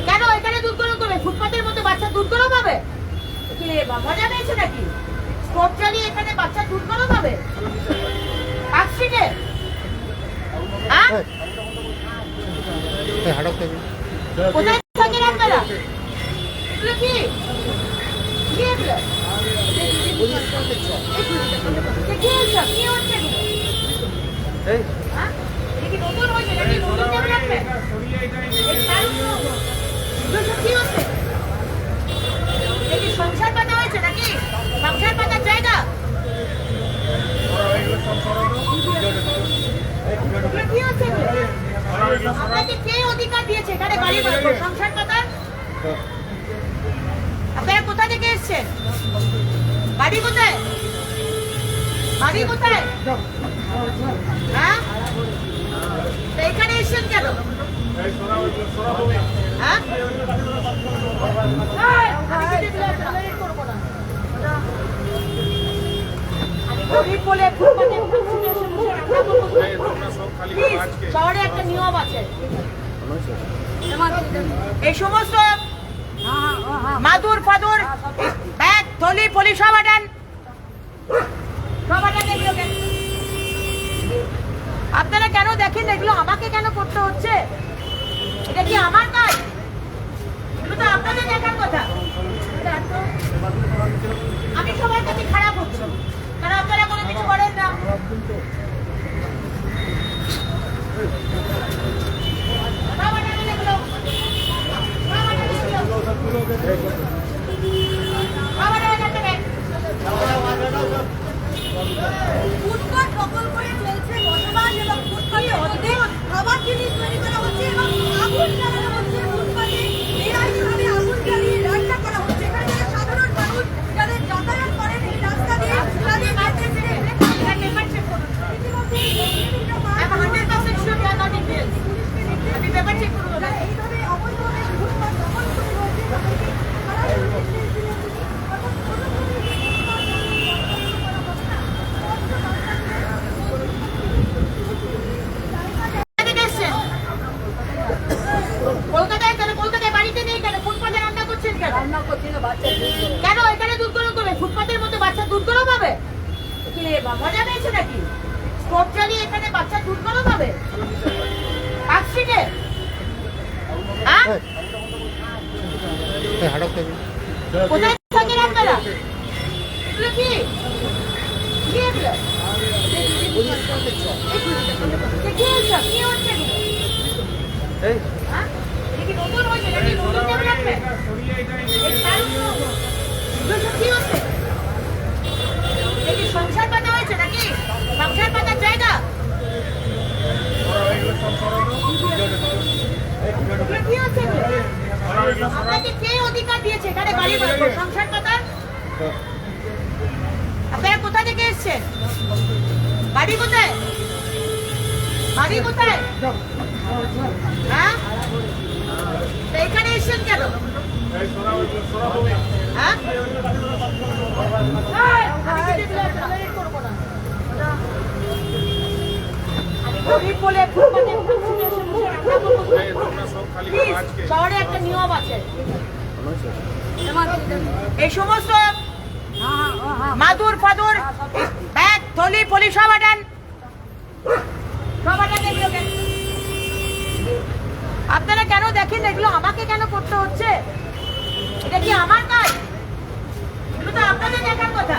কেন এখানে দুধ গরম করবে? ফুটপাতের মধ্যে বাচ্চা দুধ গরম হবে? কি মজা পেয়েছে নাকি? স্টোভ চালিয়ে এখানে বাচ্চা দুধ গরম হবে? পার্কস্ট্রিটে? হ্যাঁ? কোথায় থাকেন আপনারা? এগুলো কি? কি এগুলো? কি হচ্ছে? কি হচ্ছে এগুলো? হ্যাঁ? এটা কি নতুন হয়েছে নাকি নতুন ডেভেলপমেন্ট? কি হচ্ছে? এটা কি সংসার পাতা হয়েছে নাকি? সংসার পাতার জায়গা? কি হচ্ছে? আপনাকে কে অধিকার দিয়েছে এখানে গাড়ি বানাবো সংসার পাতার? আপনারা কোথা থেকে এসছেন? বাড়ি কোথায়? বাড়ি কোথায়? হ্যাঁ, এখানে এসছেন কেন? হ্যাঁ, শহরে একটা নিয়ম আছে, এই সমস্ত মাদুর ফাদুর ব্যাগ থলি ফলি সব আটান, আপনারা কেন দেখেন এগুলো? আমাকে কেন করতে হচ্ছে? এটা কি আমার কাজ? এগুলো তো আপনাদের দেখার কথা। আমি সবার কাছে খারাপ হচ্ছে কারণ আপনারা কোনো কিছু করেন না। ফুটপাত দখল করে চলছে বসবাস এবং ফুটপাতের মধ্যে খাবার জিনিস তৈরি করা হচ্ছে এবং আগুন জ্বালানো হচ্ছে। ফুটপাতে বেআইনিভাবে আগুন জ্বালিয়ে রান্না করা হচ্ছে। এখানে যারা সাধারণ মানুষ যাদের যাতায়াত করেন এই রাস্তা দিয়ে তাদের কাছে পেপার চেক করুন। এইভাবে অবৈধভাবে ফুটপাত দখল করে রয়েছে। কেন এখানে দুধ গরম করবে? ফুটপাতের মধ্যে বাচ্চা দুধ গরম হবে? কি মজা পেয়েছে নাকি? স্টোভ চালিয়ে এখানে বাচ্চা দুধ গরম হবে? পার্কস্ট্রিটে? হ্যাঁ, কোথায় থাকেন আপনারা? এগুলো কি? কি এগুলো? কি হচ্ছে? কি হচ্ছে এগুলো? হ্যাঁ, এটা কি নতুন হয়েছে নাকি নতুন ডেভেলপমেন্ট? কি হচ্ছে? এটা কি সংসার পাতা হয়েছে নাকি? সংসার পাতার জায়গা? কি হচ্ছে? আপনাকে কে অধিকার দিয়েছে এখানে গাড়ি বানাবো সংসার পাতার? আপনারা কোথা থেকে এসছেন? বাড়ি কোথায়? বাড়ি কোথায়? হ্যাঁ, এখানে এসছেন কেন? হ্যাঁ, শহরে একটা নিয়ম আছে, এই সমস্ত মাদুর ফাদুর ব্যাগ থলি ফলি সব আটান, সব আটান। এগুলো আপনারা কেন দেখেন এগুলো? আমাকে কেন করতে হচ্ছে? এটা কি আমার কাজ? এগুলো তো আপনাদের দেখার কথা।